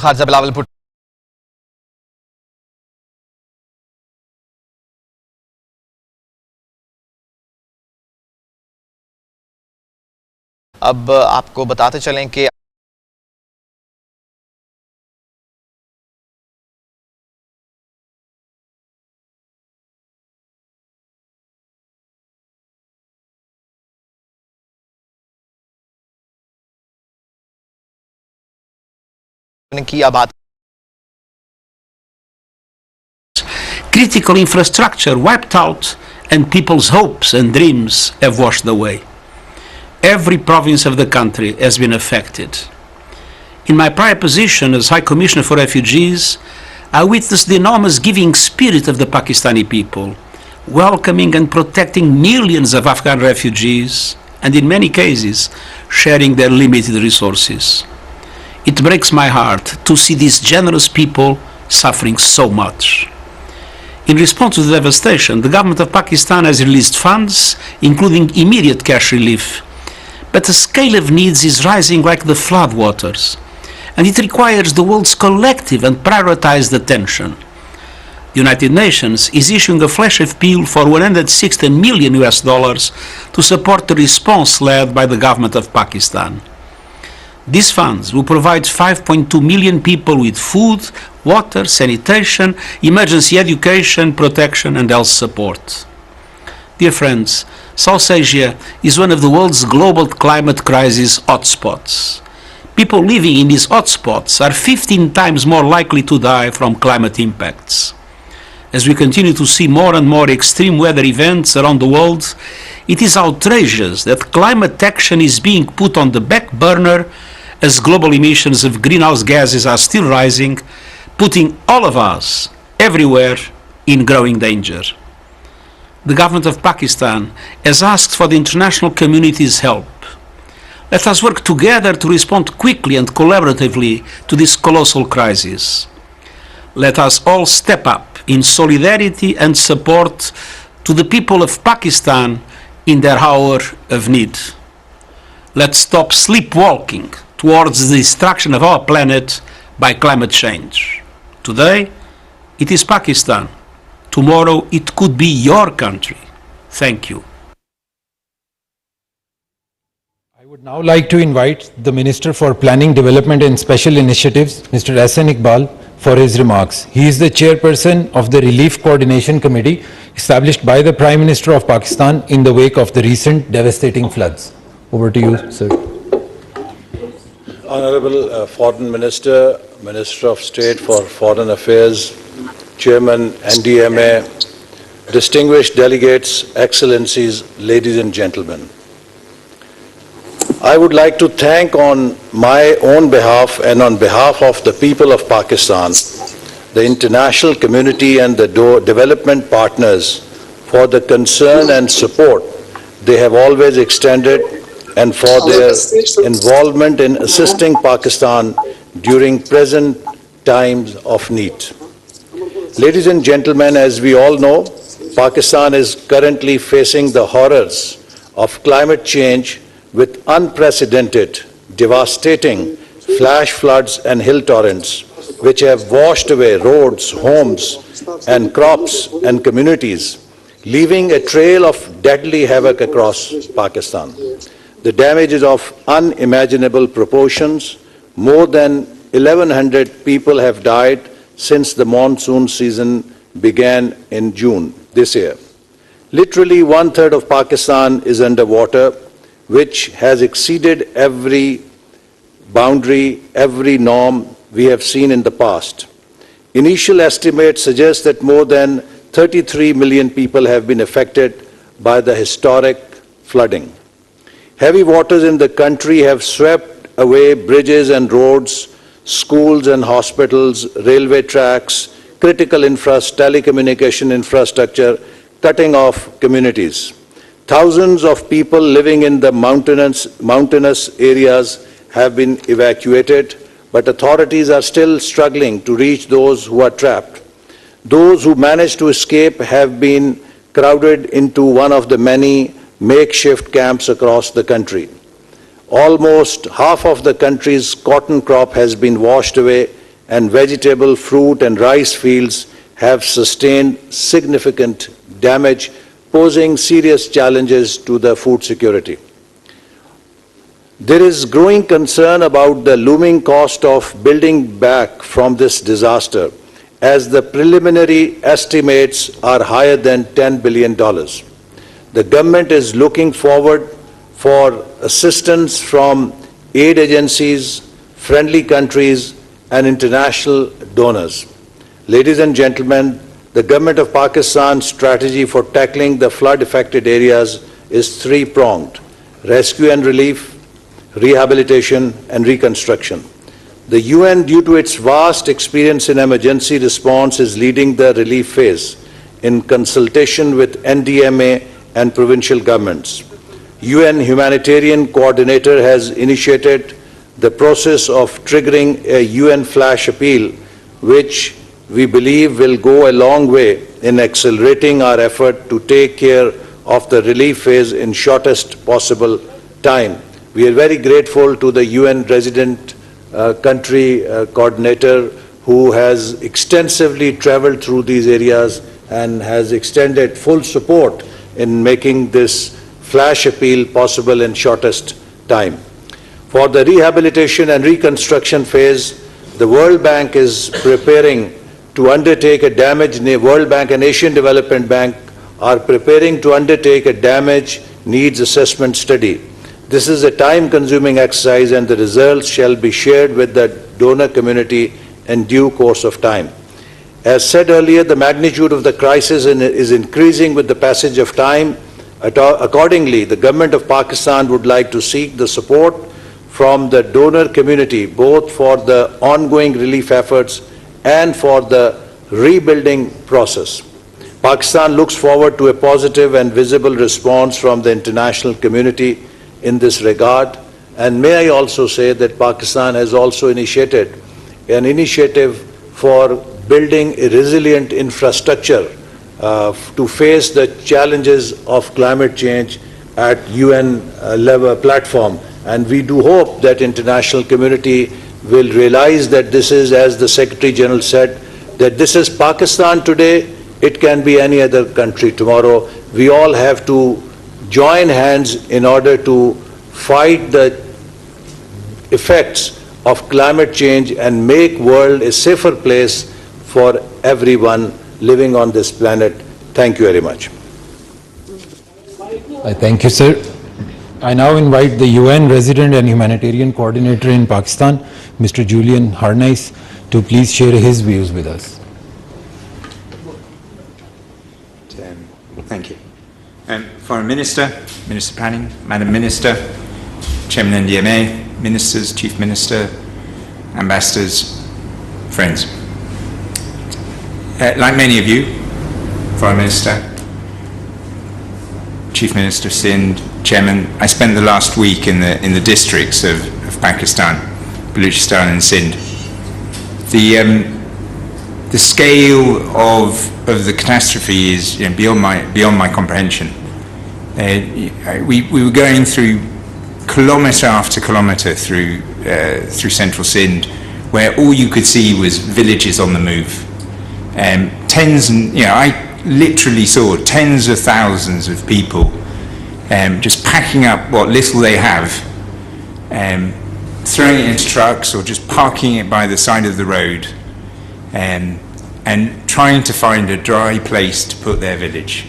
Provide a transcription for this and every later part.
خارجہ بلاول بھٹو اب آپ کو بتاتے چلیں کہ critical infrastructure wiped out and people's hopes and dreams have washed away. Every province of the country has been affected. In my prior position as High Commissioner for Refugees, I witnessed the enormous giving spirit of the Pakistani people, welcoming and protecting millions of Afghan refugees, and in many cases, sharing their limited resources. It breaks my heart to see these generous people suffering so much. In response to the devastation, the government of Pakistan has released funds, including immediate cash relief. But the scale of needs is rising like the floodwaters, and it requires the world's collective and prioritized attention. The United Nations is issuing a flash appeal for $160 million to support the response led by the government of Pakistan. These funds will provide 5.2 million people with food, water, sanitation, emergency education, protection, and health support. Dear friends, South Asia is one of the world's global climate crisis hotspots. People living in these hotspots are 15 times more likely to die from climate impacts. As we continue to see more and more extreme weather events around the world, it is outrageous that climate action is being put on the back burner as global emissions of greenhouse gases are still rising, putting all of us, everywhere, in growing danger. The government of Pakistan has asked for the international community's help. Let us work together to respond quickly and collaboratively to this colossal crisis. Let us all step up in solidarity and support to the people of Pakistan in their hour of need. Let's stop sleepwalking towards the destruction of our planet by climate change. Today, it is Pakistan. Tomorrow, it could be your country. Thank you. I would now like to invite the Minister for Planning, Development and Special Initiatives, Mr. Ahsan Iqbal, for his remarks. He is the chairperson of the Relief Coordination Committee established by the Prime Minister of Pakistan in the wake of the recent devastating floods. Over to you, sir. Honorable Foreign Minister, Minister of State for Foreign Affairs, Chairman NDMA, distinguished delegates, excellencies, ladies and gentlemen. I would like to thank on my own behalf and on behalf of the people of Pakistan, the international community and the development partners for the concern and support they have always extended and for their involvement in assisting Pakistan during present times of need. Ladies and gentlemen, as we all know, Pakistan is currently facing the horrors of climate change with unprecedented, devastating flash floods and hill torrents, which have washed away roads, homes, and crops and communities, leaving a trail of deadly havoc across Pakistan. The damage is of unimaginable proportions. More than 1,100 people have died since the monsoon season began in June this year. Literally 1/3 of Pakistan is underwater, which has exceeded every boundary, every norm we have seen in the past. Initial estimates suggest that more than 33 million people have been affected by the historic flooding. Heavy waters in the country have swept away bridges and roads, schools and hospitals, railway tracks, critical telecommunication infrastructure, cutting off communities. Thousands of people living in the mountainous areas have been evacuated, but authorities are still struggling to reach those who are trapped. Those who managed to escape have been crowded into one of the many makeshift camps across the country. Almost half of the country's cotton crop has been washed away and vegetable, fruit and rice fields have sustained significant damage, posing serious challenges to the food security. There is growing concern about the looming cost of building back from this disaster, as the preliminary estimates are higher than $10 billion. The government is looking forward for assistance from aid agencies, friendly countries, and international donors. Ladies and gentlemen, the Government of Pakistan's strategy for tackling the flood-affected areas is three-pronged: rescue and relief, rehabilitation, and reconstruction. The UN, due to its vast experience in emergency response, is leading the relief phase in consultation with NDMA and provincial governments. UN Humanitarian Coordinator has initiated the process of triggering a UN flash appeal, which we believe will go a long way in accelerating our effort to take care of the relief phase in shortest possible time. We are very grateful to the UN resident country coordinator who has extensively traveled through these areas and has extended full support in making this flash appeal possible in shortest time. For the rehabilitation and reconstruction phase, the World Bank is preparing to undertake a World Bank and Asian Development Bank are preparing to undertake a damage needs assessment study. This is a time-consuming exercise, and the results shall be shared with the donor community in due course of time. As said earlier, the magnitude of the crisis is increasing with the passage of time. Accordingly, the Government of Pakistan would like to seek the support from the donor community, both for the ongoing relief efforts and for the rebuilding process. Pakistan looks forward to a positive and visible response from the international community in this regard. And may I also say that Pakistan has also initiated an initiative for building a resilient infrastructure to face the challenges of climate change at UN level platform. And we do hope that international community will realize that this is, as the Secretary General said, that this is Pakistan today, it can be any other country tomorrow. We all have to join hands in order to fight the effects of climate change and make world a safer place for everyone living on this planet. Thank you very much. I thank you, sir. I now invite the UN Resident and Humanitarian Coordinator in Pakistan, Mr. Julian Harnais, to please share his views with us. Thank you. Foreign Minister, Minister of Planning, Madam Minister, Chairman NDMA, Ministers, Chief Minister, Ambassadors, friends. Like many of you, Foreign Minister, Chief Minister of Sindh, Chairman, I spent the last week in the districts of Pakistan, Baluchistan and Sindh. The scale of the catastrophe is beyond my comprehension. We were going through kilometre after kilometre through central Sindh, where all you could see was villages on the move. I literally saw tens of thousands of people just packing up what little they have, throwing it into trucks or just parking it by the side of the road, and trying to find a dry place to put their village.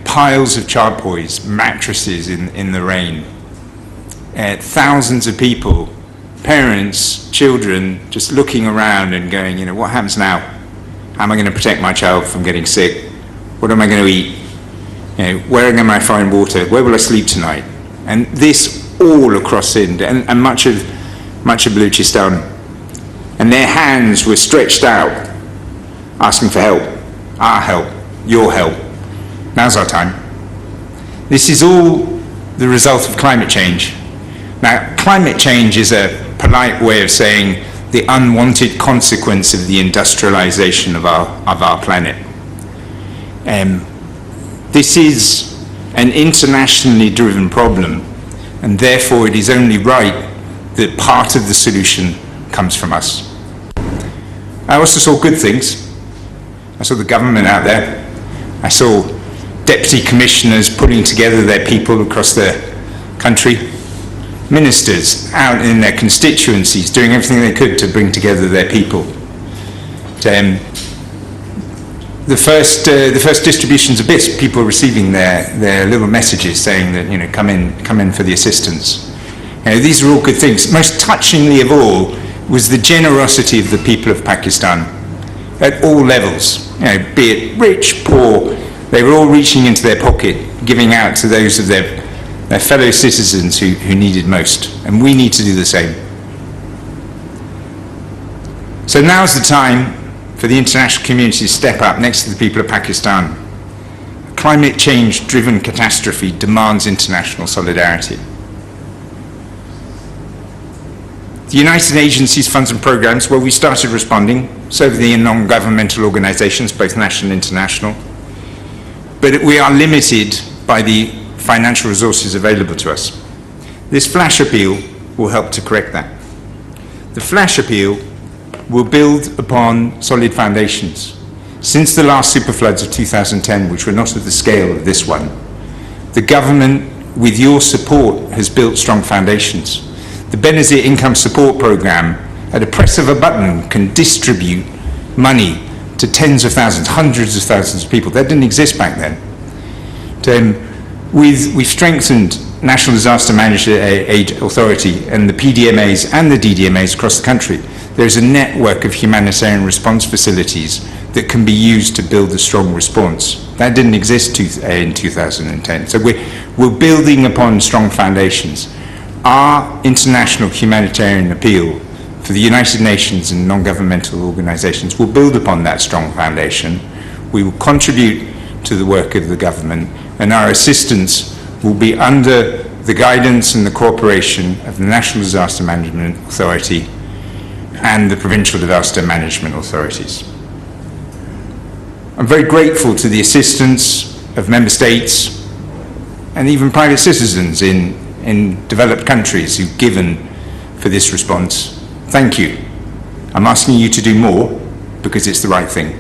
Piles of charpoys, mattresses in the rain. Thousands of people, parents, children, just looking around and going, what happens now? How am I going to protect my child from getting sick? What am I going to eat? Where am I going to find water? Where will I sleep tonight? And this all across Sindh and much of Baluchistan. And their hands were stretched out, asking for help. Our help, your help. Now's our time. This is all the result of climate change. Now, climate change is a polite way of saying the unwanted consequence of the industrialization of our planet. This is an internationally driven problem, and therefore it is only right that part of the solution comes from us. I also saw good things. I saw the government out there. I saw deputy commissioners pulling together their people across the country. Ministers out in their constituencies doing everything they could to bring together their people. The first distributions of bits, people receiving their little messages saying that, come in for the assistance. These are all good things. Most touchingly of all was the generosity of the people of Pakistan at all levels. Be it rich, poor, they were all reaching into their pocket, giving out to those of their fellow citizens who needed most. And we need to do the same. So now's the time for the international community to step up next to the people of Pakistan. A climate change-driven catastrophe demands international solidarity. The United Agencies funds and programs, well, we started responding, so have the non-governmental organizations, both national and international. But we are limited by the financial resources available to us. This flash appeal will help to correct that. The flash appeal will build upon solid foundations. Since the last superfloods of 2010, which were not of the scale of this one, the government, with your support, has built strong foundations. The Benazir Income Support Program, at a press of a button, can distribute money to tens of thousands, hundreds of thousands of people. That didn't exist back then. We've strengthened National Disaster Management Aid Authority and the PDMAs and the DDMAs across the country. There's a network of humanitarian response facilities that can be used to build a strong response. That didn't exist in 2010. So we're building upon strong foundations. Our international humanitarian appeal for the United Nations and non-governmental organizations will build upon that strong foundation. We will contribute to the work of the government, and our assistance will be under the guidance and the cooperation of the National Disaster Management Authority and the provincial disaster management authorities. I'm very grateful to the assistance of member states and even private citizens in developed countries who've given for this response. Thank you. I'm asking you to do more because it's the right thing.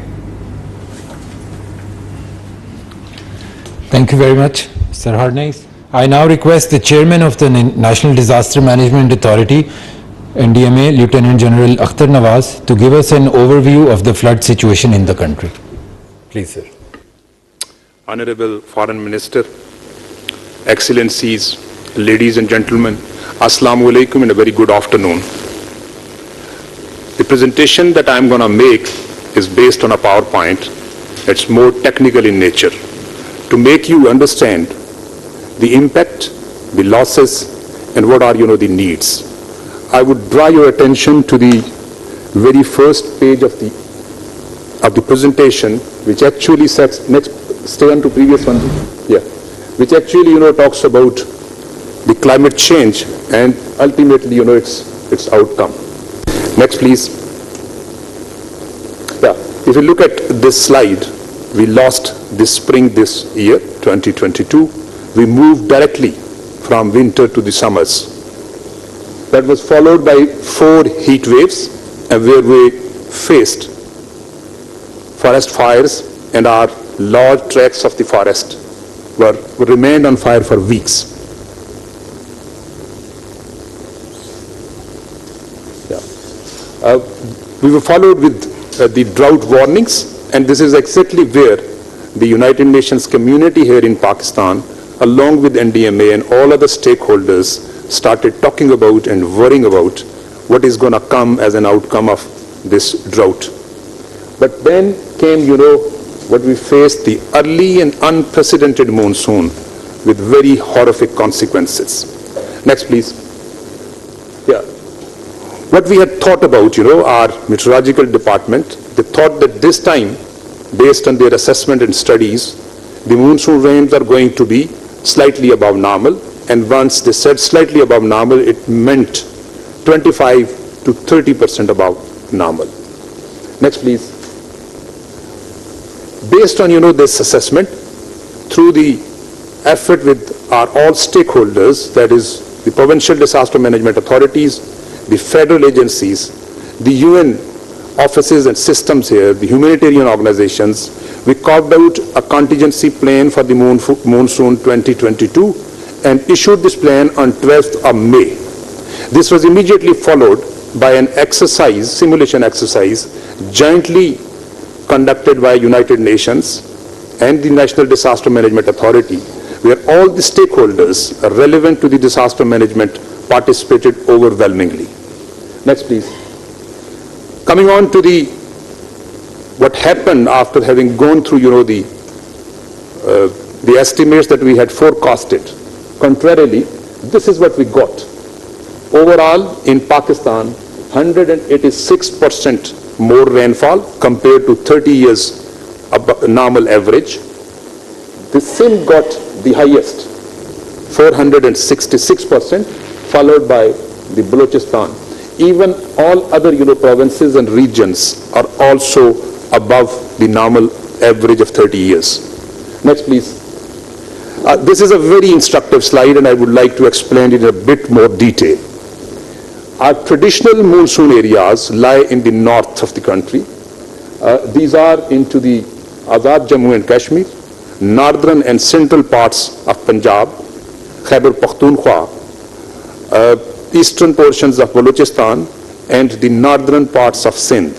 Thank you very much, Mr. Haqnews. I now request the Chairman of the National Disaster Management Authority, NDMA, Lieutenant General Akhtar Nawaz, to give us an overview of the flood situation in the country. Please, sir. Honorable Foreign Minister, Excellencies, ladies and gentlemen, Assalamu alaikum and a very good afternoon. The presentation that I'm going to make is based on a PowerPoint. It's more technical in nature to make you understand the impact, the losses, and what are, the needs. I would draw your attention to the very first page of the presentation, which actually sets stay on to previous one, which actually, talks about the climate change and ultimately, its outcome. Next, please. If you look at this slide, we lost this spring this year, 2022. We moved directly from winter to the summers. That was followed by 4 heat waves, and where we faced forest fires, and our large tracts of the forest remained on fire for weeks. We were followed with the drought warnings, and this is exactly where the United Nations community here in Pakistan, along with NDMA and all other stakeholders, started talking about and worrying about what is going to come as an outcome of this drought. But then came, what we faced, the early and unprecedented monsoon with very horrific consequences. Next, please. What we had thought about, our meteorological department, they thought that this time, based on their assessment and studies, the monsoon rains are going to be slightly above normal. And once they said slightly above normal, it meant 25 to 30% above normal. Next, please. Based on, this assessment, through the effort with our all stakeholders, that is the provincial disaster management authorities, the federal agencies, the UN offices and systems here, the humanitarian organizations, we carved out a contingency plan for the monsoon 2022 and issued this plan on 12th of May. This was immediately followed by an exercise, simulation exercise, jointly conducted by United Nations and the National Disaster Management Authority, where all the stakeholders relevant to the disaster management participated overwhelmingly. Next, please. Coming on to what happened after having gone through, the estimates that we had forecasted. Contrarily, this is what we got. Overall, in Pakistan, 186% more rainfall compared to 30 years normal average. The Sindh got the highest, 466%, followed by the Balochistan. Even all other provinces and regions are also above the normal average of 30 years. Next, please. This is a very instructive slide, and I would like to explain it in a bit more detail. Our traditional monsoon areas lie in the north of the country. These are into the Azad Jammu and Kashmir, northern and central parts of Punjab, Khyber Pakhtunkhwa, eastern portions of Balochistan, and the northern parts of Sindh.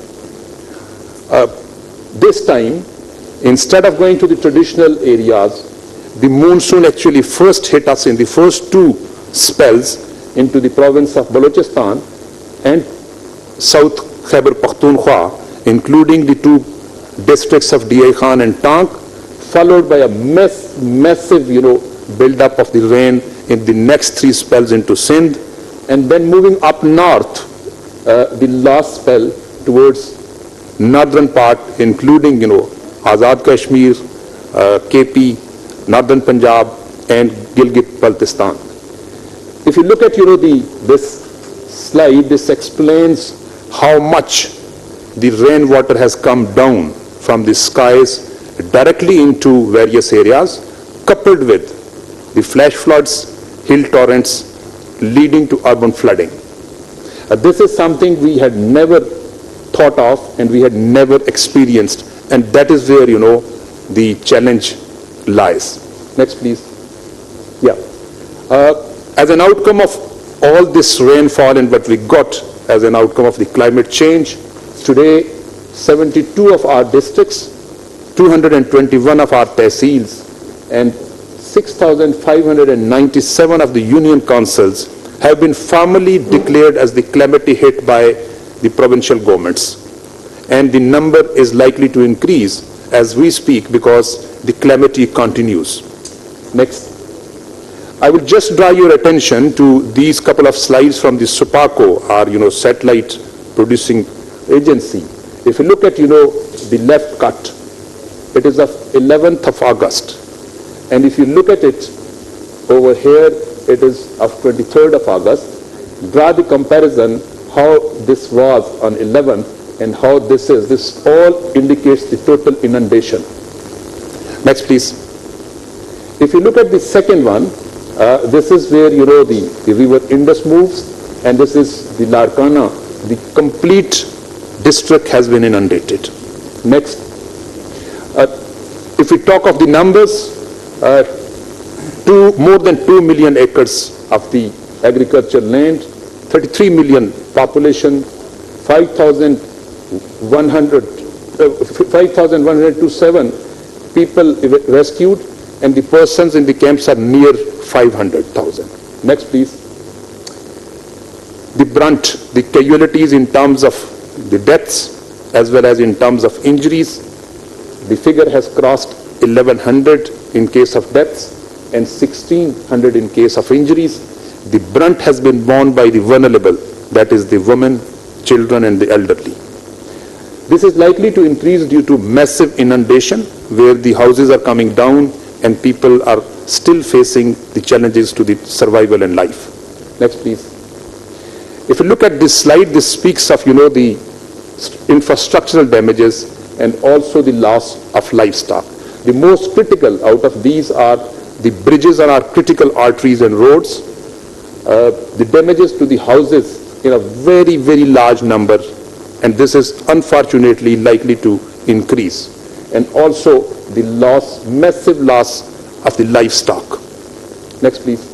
This time, instead of going to the traditional areas, the monsoon actually first hit us in the first two spells into the province of Balochistan and South Khyber Pakhtunkhwa, including the two districts of Diyai Khan and Tank, followed by a massive build-up of the rain in the next three spells into Sindh, and then moving up north, the last spell towards northern part, including Azad Kashmir, KP, northern Punjab, and Gilgit-Baltistan. If you look at this slide, this explains how much the rainwater has come down from the skies directly into various areas, coupled with the flash floods, hill torrents, leading to urban flooding. This is something we had never thought of and we had never experienced, and that is where the challenge lies. Next, please. Yeah. As an outcome of all this rainfall and what we got as an outcome of the climate change, today 72 of our districts, 221 of our tehsils, and 6,597 of the union councils have been formally declared as the calamity hit by the provincial governments. And the number is likely to increase as we speak because the calamity continues. Next. I will just draw your attention to these couple of slides from the SUPACO, our satellite producing agency. If you look at the left cut, it is of 11th of August. And if you look at it over here, it is of 23rd of August. Draw the comparison how this was on 11th and how this is. This all indicates the total inundation. Next, please. If you look at the second one, this is where the river Indus moves, and this is the Larkana. The complete district has been inundated. Next. If we talk of the numbers, more than 2 million acres of the agricultural land, 33 million population, 5,127 people rescued, and the persons in the camps are near 500,000. Next, please. The brunt, the casualties in terms of the deaths as well as in terms of injuries, the figure has crossed 1,100 in case of deaths and 1,600 in case of injuries. The brunt has been borne by the vulnerable, that is the women, children, and the elderly. This is likely to increase due to massive inundation, where the houses are coming down and people are still facing the challenges to the survival and life. Next, please. If you look at this slide, this speaks of the infrastructural damages and also the loss of livestock. The most critical out of these are the bridges on our critical arteries and roads, the damages to the houses in a very, very large number, and this is unfortunately likely to increase. And also the massive loss of the livestock. Next, please.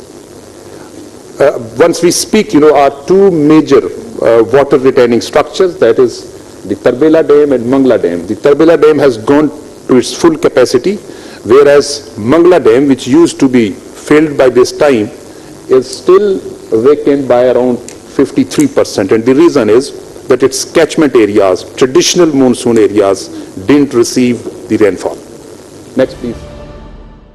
Once we speak, our two major water retaining structures, that is the Tarbela Dam and Mangla Dam. The Tarbela Dam has gone to its full capacity, whereas Mangla Dam, which used to be filled by this time, is still vacant by around 53%. And the reason is that its catchment areas, traditional monsoon areas, didn't receive the rainfall. Next, please.